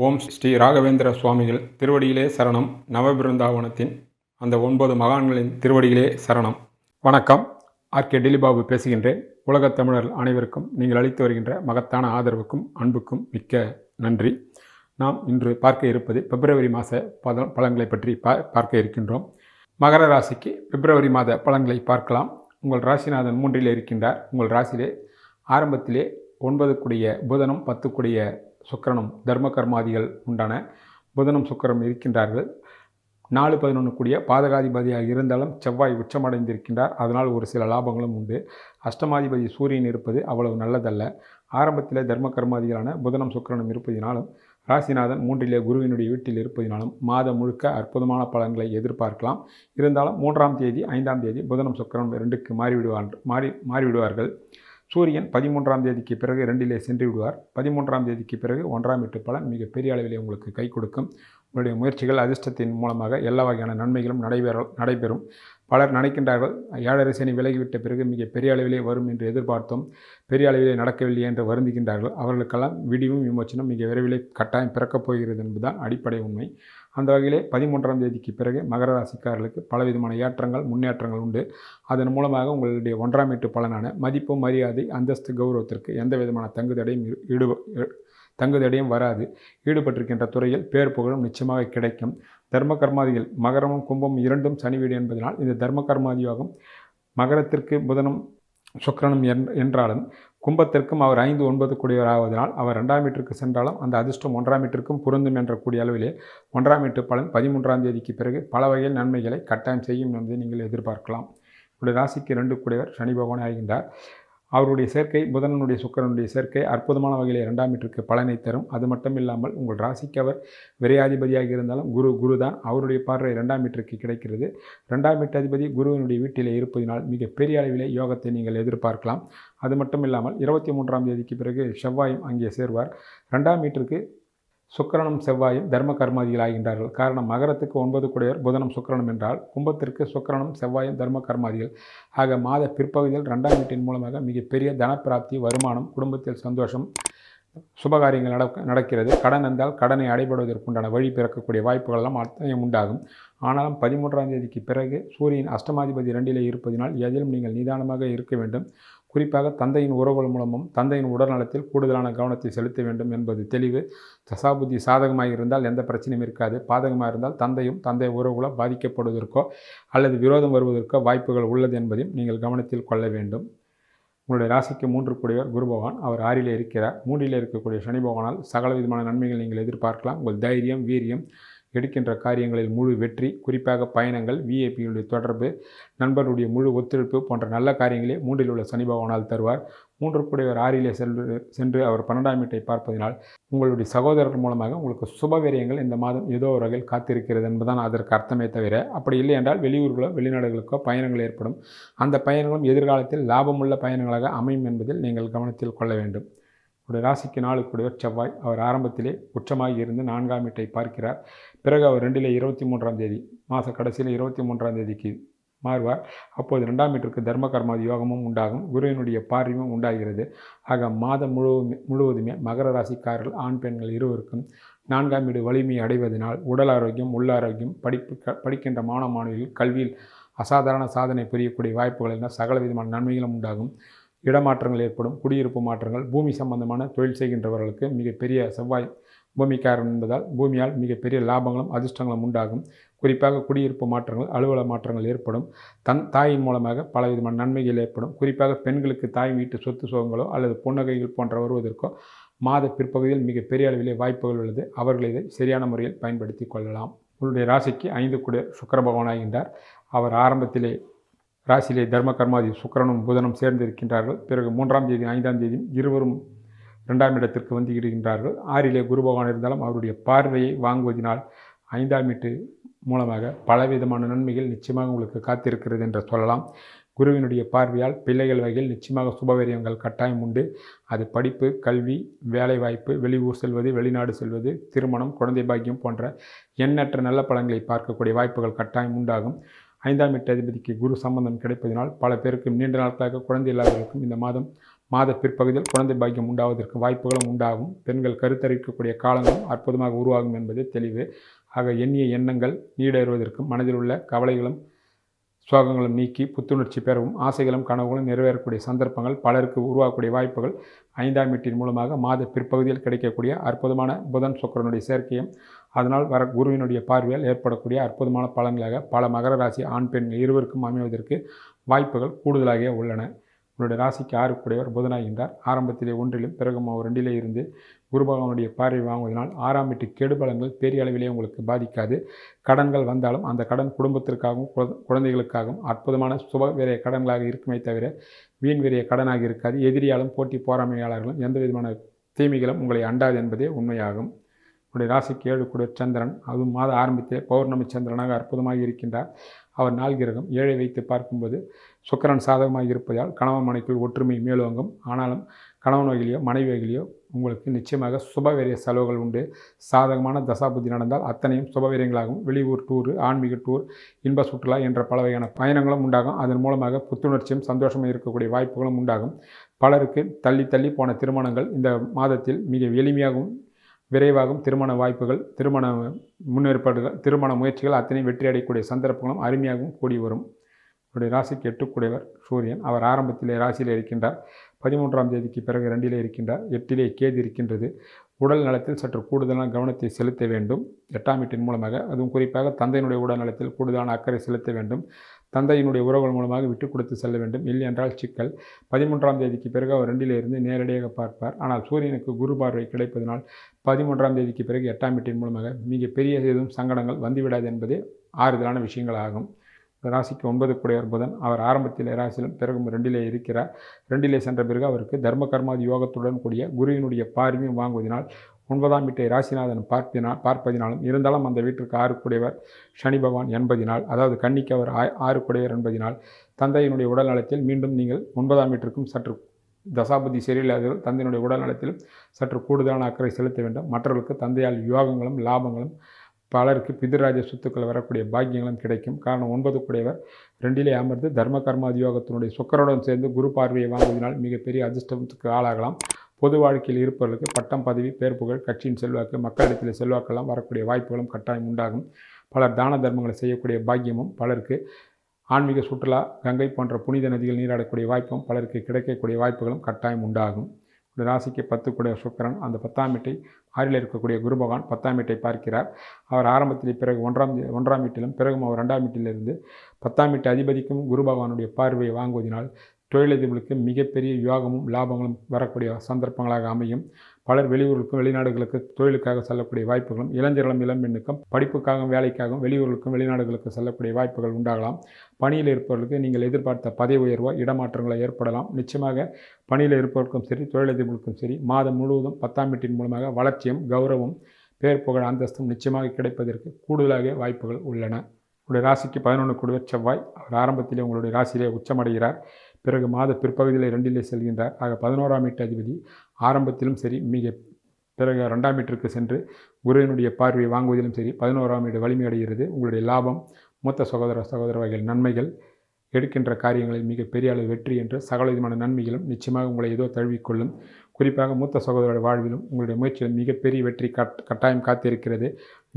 ஓம் ஸ்ரீ ராகவேந்திர சுவாமிகள் திருவடியிலே சரணம். நவபிருந்தாவனத்தின் அந்த 9 மகான்களின் திருவடியிலே சரணம். வணக்கம். ஆர்கே டிலிபாபு பேசுகின்றேன். உலகத் தமிழர்கள் அனைவருக்கும் நீங்கள் அளித்து வருகின்ற மகத்தான ஆதரவுக்கும் அன்புக்கும் மிக்க நன்றி. நாம் இன்று பார்க்க இருப்பது பிப்ரவரி மாத பலன்களை பற்றி பார்க்க இருக்கின்றோம். மகர ராசிக்கு பிப்ரவரி மாத பலன்களை பார்க்கலாம். உங்கள் ராசிநாதன் 3 இருக்கின்றார். உங்கள் ராசியிலே ஆரம்பத்திலே 9 கூடிய புதனும் 10 கூடிய சுக்கிரனும் தர்ம கர்மாதிகள் உண்டான புதனும் சுக்கிரனும் இருக்கின்றார்கள். 4-11 கூடிய பாதகாதிபதியாக இருந்தாலும் செவ்வாய் உச்சமடைந்திருக்கின்றார். அதனால் ஒரு சில லாபங்களும் உண்டு. அஷ்டமாதிபதி சூரியன் இருப்பது அவ்வளவு நல்லதல்ல. ஆரம்பத்தில் தர்ம கர்மாதிகளான புதனும் சுக்கிரனும் இருப்பதினாலும் ராசிநாதன் 3 குருவினுடைய வீட்டில் இருப்பதினாலும் மாதம் முழுக்க அற்புதமான பலன்களை எதிர்பார்க்கலாம். இருந்தாலும் 3ஆம் தேதி 5ஆம் தேதி புதனும் சுக்கிரனும் 2க்கு மாறிவிடுவார்கள். சூரியன் 13ஆம் தேதிக்கு பிறகு 2 சென்று விடுவார். 13ஆம் தேதிக்கு பிறகு 1ஆம் வீட்டு பலன் மிக பெரிய அளவிலே உங்களுக்கு கை கொடுக்கும். உங்களுடைய முயற்சிகள் அதிர்ஷ்டத்தின் மூலமாக எல்லா வகையான நன்மைகளும் நடைபெறும். பலர் நினைக்கின்றார்கள், 7.5 சனி விலகிவிட்ட பிறகு மிக பெரிய அளவிலே வரும் என்று எதிர்பார்த்தோம், பெரிய அளவிலே நடக்கவில்லை என்று வருந்துகின்றார்கள். அவர்களுக்கெல்லாம் விடிவும் விமோச்சனம் மிக விரைவிலே கட்டாயம் பிறக்கப் போகிறது என்பதுதான் அடிப்படை உண்மை. அந்த வகையிலே 13ஆம் தேதிக்கு பிறகு மகர ராசிக்காரர்களுக்கு பலவிதமான ஏற்றங்கள் முன்னேற்றங்கள் உண்டு. அதன் மூலமாக உங்களுடைய 1ஆம் வீட்டு பலனான மதிப்பு மரியாதை அந்தஸ்து கௌரவத்திற்கு எந்த விதமான தங்குதடையும் வராது. ஈடுபட்டிருக்கின்ற துறையில் பேர் புகழும் நிச்சயமாக கிடைக்கும். தர்ம கர்மாதிகள் மகரமும் கும்பமும் 2ம் சனி வீடு என்பதனால் இந்த தர்ம கர்மாதி யோகம் மகரத்திற்கு புதனும் சுக்கிரனும் என்றாலும் கும்பத்திற்கும் அவர் 5-9 கூடியவர் ஆவதனால் அவர் 2ஆம் வீட்டிற்கு சென்றாலும் அந்த அதிர்ஷ்டம் 1ஆம் வீட்டிற்கும் பொருந்தும் என்ற கூடிய அளவிலே 1ஆம் வீட்டு பலன் 13ஆம் தேதிக்கு பிறகு பல வகையில் நன்மைகளை கட்டாயம் செய்யும் என்பதை நீங்கள் எதிர்பார்க்கலாம். உங்களுடைய ராசிக்கு 2 கூடியவர் சனி பகவான் ஆகின்றார். அவருடைய சேர்க்கை புதனுடைய சுக்கிரனுடைய சேர்க்கை அற்புதமான வகையில் 2ஆம் வீட்டிற்கு பலனை தரும். அது மட்டும் இல்லாமல் உங்கள் ராசிக்கு அவர் விரையாதிபதியாக இருந்தாலும் குரு தான். அவருடைய பார்வை 2ஆம் வீட்டிற்கு கிடைக்கிறது. 2ஆம் வீட்டு அதிபதி குருவினுடைய வீட்டிலே இருப்பதினால் மிக பெரிய அளவிலே யோகத்தை நீங்கள் எதிர்பார்க்கலாம். அது மட்டும் இல்லாமல் 23ஆம் தேதிக்கு பிறகு செவ்வாயும் அங்கே சேர்வார். 2ஆம் வீட்டிற்கு சுக்கிரனும் செவ்வாயும் தர்ம கர்மாதிகள் ஆகின்றார்கள். காரணம், மகரத்துக்கு 9 கூடியவர் புதனும் சுக்கிரனும் என்றால் கும்பத்திற்கு சுக்கிரனும் செவ்வாயும் தர்ம கர்மாதிகள். ஆக மாத பிற்பகுதியில் 2ஆம் வீட்டின் மூலமாக மிகப்பெரிய தனப்பிராப்தி, வருமானம், குடும்பத்தில் சந்தோஷம், சுபகாரியங்கள் நடக்கிறது. கடன் இருந்தால் கடனை அடைபடுவதற்குண்டான வழி பிறக்கக்கூடிய வாய்ப்புகள் எல்லாம் அத்தனையும் உண்டாகும். ஆனாலும் 13ஆம் தேதிக்கு பிறகு சூரியன் அஷ்டமாதிபதி 2 இருப்பதினால் எதிலும் நீங்கள் நிதானமாக இருக்க வேண்டும். குறிப்பாக தந்தையின் உறவுகள் மூலமும் தந்தையின் உடல்நலத்தில் கூடுதலான கவனத்தை செலுத்த வேண்டும் என்பது தெளிவு. தசாபுத்தி சாதகமாக இருந்தால் எந்த பிரச்சனையும் இருக்காது. பாதகமாக இருந்தால் தந்தை உறவுகளோ பாதிக்கப்படுவதற்கோ அல்லது விரோதம் வருவதற்கோ வாய்ப்புகள் உள்ளது என்பதையும் நீங்கள் கவனத்தில் கொள்ள வேண்டும். உங்களுடைய ராசிக்கு 3 கூடியவர் குரு பகவான், அவர் 6 இருக்கிறார். 3 இருக்கக்கூடிய சனி பகவானால் சகல விதமான நன்மைகள் நீங்கள் எதிர்பார்க்கலாம். உங்கள் தைரியம், வீரியம், எடுக்கின்ற காரியங்களில் முழு வெற்றி, குறிப்பாக பயணங்கள், விஐபியுடைய தொடர்பு, நண்பர்களுடைய முழு ஒத்துழைப்பு போன்ற நல்ல காரியங்களே 3 உள்ள சனி பகவானால் தருவார். 3 கூடியவர் 6 சென்று அவர் 12ஆம் வீட்டை பார்ப்பதனால் உங்களுடைய சகோதரர்கள் மூலமாக உங்களுக்கு சுபவிரயங்கள் இந்த மாதம் ஏதோ ஒரு வகையில் காத்திருக்கிறது என்பதுதான் அதற்கு அர்த்தமே தவிர, அப்படி இல்லை என்றால் வெளியூர்களோ வெளிநாடுகளுக்கோ பயணங்கள் ஏற்படும். அந்த பயணங்களும் எதிர்காலத்தில் லாபமுள்ள பயணங்களாக அமையும் என்பதில் நீங்கள் கவனத்தில் கொள்ள வேண்டும். உடைய ராசிக்கு 4 கூடியவர் செவ்வாய், அவர் ஆரம்பத்திலே உச்சமாகி இருந்து 4ஆம் வீட்டை பார்க்கிறார். பிறகு அவர் 23ஆம் தேதி மாத கடைசியில் 23ஆம் தேதிக்கு மாறுவார். அப்போது 2ஆம் வீட்டிற்கு தர்ம கர்மாதி யோகமும் உண்டாகும். குருவினுடைய பார்வையும் உண்டாகிறது. ஆக மாதம் முழுவதுமே மகர ராசிக்காரர்கள் ஆண் பெண்கள் இருவருக்கும் 4ஆம் வீடு வலிமையை அடைவதனால் உடல் ஆரோக்கியம், உள்ளாரோக்கியம், படிக்கின்ற மாணவ மாணவிகள் கல்வியில் அசாதாரண சாதனை புரியக்கூடிய வாய்ப்புகள் என சகல விதமான நன்மைகளும் உண்டாகும். இடமாற்றங்கள் ஏற்படும். குடியிருப்பு மாற்றங்கள், பூமி சம்பந்தமான தொழில் செய்கின்றவர்களுக்கு மிகப்பெரிய செவ்வாய் பூமிக்காரன் என்பதால் பூமியால் மிகப்பெரிய லாபங்களும் அதிர்ஷ்டங்களும் உண்டாகும். குறிப்பாக குடியிருப்பு மாற்றங்கள், அலுவலக மாற்றங்கள் ஏற்படும். தாயின் மூலமாக பலவிதமான நன்மைகள் ஏற்படும். குறிப்பாக பெண்களுக்கு தாய் வீட்டு சொத்து சுகங்களோ அல்லது பொன்னகைகள் போன்ற வருவதற்கோ மாத பிற்பகுதியில் மிகப்பெரிய அளவிலே வாய்ப்புகள் உள்ளது. அவர்கள் இதை சரியான முறையில் பயன்படுத்தி கொள்ளலாம். உங்களுடைய ராசிக்கு 5 கூடிய சுக்கிர பகவான் ஆகின்றார். அவர் ஆரம்பத்திலே ராசியிலே தர்ம கர்மாதி சுக்கிரனும் புதனும் சேர்ந்திருக்கின்றார்கள். பிறகு 3ஆம் தேதி 5ஆம் தேதி இருவரும் 2ஆம் இடத்திற்கு வந்து இடுகின்றார்கள். 6 குரு பகவான் இருந்தாலும் அவருடைய பார்வையை வாங்குவதனால் 5ஆம் வீட்டு மூலமாக பலவிதமான நன்மைகள் நிச்சயமாக உங்களுக்கு காத்திருக்கிறது என்று சொல்லலாம். குருவினுடைய பார்வையால் பிள்ளைகள் வகையில் நிச்சயமாக சுபவீரியங்கள் கட்டாயம் உண்டு. அது படிப்பு, கல்வி, வேலைவாய்ப்பு, வெளியூர் செல்வது, வெளிநாடு செல்வது, திருமணம், குழந்தை பாக்கியம் போன்ற எண்ணற்ற நல்ல பலன்களை பார்க்கக்கூடிய வாய்ப்புகள் கட்டாயம் உண்டாகும். 5ஆம் வீட்டு அதிபதிக்கு குரு சம்பந்தம் கிடைப்பதனால் பல பேருக்கு நீண்ட நாட்களாக குழந்தை இல்லாதவர்களுக்கும் இந்த மாதம் மாத பிற்பகுதியில் குழந்தை பாக்கியம் உண்டாவதற்கு வாய்ப்புகளும் உண்டாகும். பெண்கள் கருத்தரிக்கக்கூடிய காலங்களும் அற்புதமாக உருவாகும் என்பது தெளிவு. ஆக எண்ணிய எண்ணங்கள் நீடேறுவதற்கும் மனதில் உள்ள கவலைகளும் சோகங்களும் நீக்கி புத்துணர்ச்சி பெறவும் ஆசைகளும் கனவுகளும் நிறைவேறக்கூடிய சந்தர்ப்பங்கள் பலருக்கு உருவாகக்கூடிய வாய்ப்புகள் 5ஆம் வீட்டின் மூலமாக மாத பிற்பகுதியில் கிடைக்கக்கூடிய அற்புதமான புதன் சுக்கிரனுடைய சேர்க்கையும் அதனால் வர குருவினுடைய பார்வையால் ஏற்படக்கூடிய அற்புதமான பலன்களாக பல மகர ராசி ஆண் பெண் இருவருக்கும் அமைவதற்கு வாய்ப்புகள் கூடுதலாக உள்ளன. உங்களுடைய ராசிக்கு 6 புதனாகின்றார். ஆரம்பத்திலே 1லும் பிறகும் 2லே இருந்து குரு பகவானுடைய பார்வை வாங்குவதனால் 6ஆம் வீட்டு கெடுபலங்கள் பெரிய அளவிலே உங்களுக்கு பாதிக்காது. கடன்கள் வந்தாலும் அந்த கடன் குடும்பத்திற்காகவும் குழந்தைகளுக்காகவும் அற்புதமான சுப விரைய கடன்களாக இருக்குமே தவிர வீண் விரைய கடனாக இருக்காது. எதிரியாலும் போட்டி போராமையாளர்களும் எந்த விதமான தீமைகளும் உங்களை அண்டாது என்பதே உண்மையாகும். உங்களுடைய ராசிக்கு 7 சந்திரன், அதுவும் மாத ஆரம்பத்திலே பௌர்ணமி சந்திரனாக அற்புதமாக இருக்கின்றார். அவர் நாள் கிரகம் 7ஐ வைத்து பார்க்கும்போது சுக்கிரன் சாதகமாக இருப்பதால் கணவன் மனைக்குள் ஒற்றுமை மேலோங்கும். ஆனாலும் கணவன் வகையிலையோ மனைவி வகையிலையோ உங்களுக்கு நிச்சயமாக சுபவீரிய செலவுகள் உண்டு. சாதகமான தசாபுத்தி நடந்தால் அத்தனையும் சுபவீரியங்களாகும். வெளியூர் டூரு, ஆன்மீக டூர், இன்ப சுற்றுலா என்ற பல வகையான பயணங்களும் உண்டாகும். அதன் மூலமாக புத்துணர்ச்சியும் சந்தோஷமாக இருக்கக்கூடிய வாய்ப்புகளும் உண்டாகும். பலருக்கு தள்ளி போன திருமணங்கள் இந்த மாதத்தில் மிக எளிமையாகவும் விரைவாகும் திருமண வாய்ப்புகள், திருமண முன்னேற்பாடுகள், திருமண முயற்சிகள் அத்தனையும் வெற்றி அடையக்கூடிய சந்தர்ப்பங்களும் அருமையாகவும் கூடி வரும். அவருடைய ராசிக்கு 8 சூரியன். அவர் ஆரம்பத்திலே ராசியில் இருக்கின்றார். 13ஆம் தேதிக்கு பிறகு 2லே இருக்கின்றார். 8லே கேது இருக்கின்றது. உடல் நலத்தில் சற்று கூடுதலான கவனத்தை செலுத்த வேண்டும். 8ஆம் வீட்டின் மூலமாக, அதுவும் குறிப்பாக தந்தையினுடைய உடல் நலத்தில் கூடுதலான அக்கறை செலுத்த வேண்டும். தந்தையினுடைய உறவுகள் மூலமாக விட்டு கொடுத்து செல்ல வேண்டும். இல்லை என்றால் சிக்கல். 13ஆம் தேதிக்கு பிறகு அவர் 2லே இருந்து நேரடியாக பார்ப்பார். ஆனால் சூரியனுக்கு குரு பார்வை கிடைப்பதனால் 13ஆம் தேதிக்கு பிறகு 8ஆம் வீட்டின் மூலமாக மிக பெரிய எதுவும் சங்கடங்கள் வந்துவிடாது என்பதே ஆறுதலான விஷயங்கள் ஆகும். ராசிக்கு 9 புதன். அவர் ஆரம்பத்தில் ராசியிலும் பிறகும் 2லே இருக்கிறார். 2லே சென்ற பிறகு அவருக்கு தர்ம கர்மாதி யோகத்துடன் கூடிய குருவினுடைய பார்வையும் வாங்குவதனால் 9ஆம் வீட்டை ராசிநாதன் பார்ப்பதினாலும் இருந்தாலும் அந்த வீட்டிற்கு 6 சனி பகவான் என்பதினால், அதாவது கன்னிக்கு அவர் 6 என்பதினால் தந்தையினுடைய உடல் நலத்தில் மீண்டும் நீங்கள் 9ஆம் வீட்டிற்கும் சற்று தசாபதி சரியில்லாத தந்தையினுடைய உடல் நலத்திலும் சற்று கூடுதலான அக்கறை செலுத்த வேண்டும். மற்றவர்களுக்கு தந்தையால் யோகங்களும் லாபங்களும் பலருக்கு பிதிராஜ சொத்துக்கள் வரக்கூடிய பாக்கியங்களும் கிடைக்கும். காரணம் 9 2லே அமர்ந்து தர்ம கர்மாதி யோகத்தினுடைய சுக்கிரனுடன் சேர்ந்து குரு பார்வையை வாங்குவதனால் மிகப்பெரிய அதிர்ஷ்டத்துக்கு ஆளாகலாம். பொது வாழ்க்கையில் இருப்பவர்களுக்கு பட்டம், பதவி, பேர் புகழ், கட்சியின் செல்வாக்கு, மக்களிடத்தில் செல்வாக்கெல்லாம் வரக்கூடிய வாய்ப்புகளும் கட்டாயம் உண்டாகும். பலர் தான தர்மங்களை செய்யக்கூடிய பாக்கியமும் பலருக்கு ஆன்மீக சுற்றுலா, கங்கை போன்ற புனித நதிகள் நீராடக்கூடிய வாய்ப்பும் பலருக்கு கிடைக்கக்கூடிய வாய்ப்புகளும் கட்டாயம் உண்டாகும். ராசிக்கு 10 சுக்கிரன். அந்த 10ஆம் வீட்டை 6ல் இருக்கக்கூடிய குரு பகவான் 10ஆம் வீட்டை பார்க்கிறார். அவர் ஆரம்பத்தில் பிறகு 1ஆம் வீட்டிலும் பிறகும் அவர் 2ஆம் வீட்டிலிருந்து 10ஆம் வீட்டு அதிபதிக்கும் குரு பகவானுடைய பார்வையை வாங்குவதனால் தொழிலதிபர்களுக்கு மிகப்பெரிய யோகமும் லாபங்களும் வரக்கூடிய சந்தர்ப்பங்களாக அமையும். பலர் வெளியூர்களுக்கும் வெளிநாடுகளுக்கு தொழிலுக்காக செல்லக்கூடிய வாய்ப்புகளும், இளைஞர்களும் இளம்பெண்ணுக்கும் படிப்புக்காகவும் வேலைக்காகவும் வெளியூர்களுக்கும் வெளிநாடுகளுக்கு செல்லக்கூடிய வாய்ப்புகள் உண்டாகலாம். பணியில் இருப்பவர்களுக்கு நீங்கள் எதிர்பார்த்த பதவி உயர்வோ இடமாற்றங்களோ ஏற்படலாம். நிச்சயமாக பணியில் இருப்பவர்களுக்கும் சரி தொழிலதிபர்களுக்கும் சரி மாதம் முழுவதும் 10ஆம் வீட்டின் மூலமாக வளர்ச்சியும் கௌரவம், பேர் புகழ், அந்தஸ்தும் நிச்சயமாக கிடைப்பதற்கு கூடுதலாக வாய்ப்புகள் உள்ளன. உங்களுடைய ராசிக்கு 11 செவ்வாய். அவர் ஆரம்பத்திலே உங்களுடைய ராசியிலே உச்சமடைகிறார். பிறகு மாத பிற்பகுதியில் 2லே செல்கின்றார். ஆக 11ஆம் வீட்டு அதிபதி ஆரம்பத்திலும் சரி பிறகு 2ஆம் வீட்டிற்கு சென்று குருவினுடைய பார்வையை வாங்குவதிலும் சரி 11ஆம் வீடு வலிமை அடைகிறது. உங்களுடைய லாபம், மூத்த சகோதர வகையில் நன்மைகள், எடுக்கின்ற காரியங்களில் மிக பெரிய அளவு வெற்றி என்று சகல விதமான நன்மைகளும் நிச்சயமாக உங்களை ஏதோ தழுவிக்கொள்ளும். குறிப்பாக மூத்த சகோதரருடைய வாழ்விலும் உங்களுடைய முயற்சியில் மிகப்பெரிய வெற்றி கட்டாயம் காத்திருக்கிறது.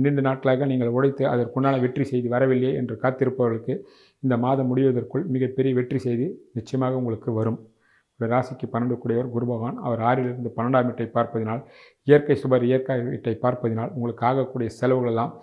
நீண்ட நாட்களாக நீங்கள் உழைத்து அதற்குண்டான வெற்றி செய்தி வரவில்லையே என்று காத்திருப்பவர்களுக்கு இந்த மாதம் முடிவதற்குள் மிகப்பெரிய வெற்றி செய்தி நிச்சயமாக உங்களுக்கு வரும். ராசிக்கு 12 குரு பகவான். அவர் 6லிருந்து 12ஆம் வீட்டை பார்ப்பதினால், இயற்கை சுபர் இயற்கை வீட்டை பார்ப்பதினால் உங்களுக்கு ஆகக்கூடிய செலவுகள் எல்லாம்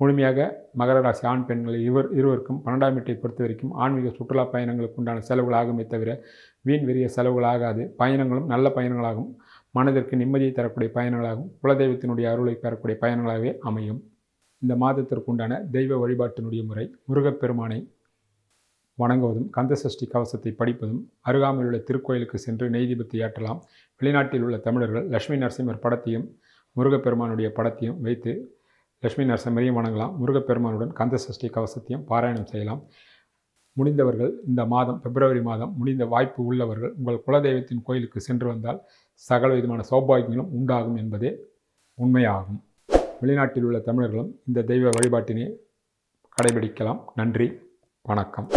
முழுமையாக மகர ராசி ஆண் பெண்கள் இருவருக்கும் 12ஆம் வீட்டை பொறுத்த வரைக்கும் ஆன்மீக சுற்றுலா பயணங்களுக்கு உண்டான செலவுகள் ஆகுமே தவிர வீண் வெறிய செலவுகள் ஆகாது. பயணங்களும் நல்ல பயணங்களாகும். மனதிற்கு நிம்மதியை தரக்கூடிய பயணங்களாகும். குலதெய்வத்தினுடைய அருளை பெறக்கூடிய பயணங்களாகவே அமையும். இந்த மாதத்திற்குண்டான தெய்வ வழிபாட்டினுடைய முறை முருகப்பெருமானை வணங்குவதும், கந்தசஷ்டி கவசத்தை படிப்பதும், அருகாமையில் உள்ள திருக்கோயிலுக்கு சென்று நெய் தீபத்தை ஏற்றலாம். வெளிநாட்டில் உள்ள தமிழர்கள் லட்சுமி நரசிம்மர் படத்தையும் முருகப்பெருமானுடைய படத்தையும் வைத்து லட்சுமி நரசிம்மரையும் வணங்கலாம். முருகப்பெருமானுடன் கந்தசஷ்டி கவசத்தையும் பாராயணம் செய்யலாம். முடிந்தவர்கள் இந்த மாதம் பிப்ரவரி மாதம் முடிந்த வாய்ப்பு உள்ளவர்கள் உங்கள் குலதெய்வத்தின் கோயிலுக்கு சென்று வந்தால் சகல விதமான சௌபாகியங்களும் உண்டாகும் என்பதே உண்மையாகும். வெளிநாட்டில் உள்ள தமிழர்களும் இந்த தெய்வ வழிபாட்டினை கடைபிடிக்கலாம். நன்றி, வணக்கம்.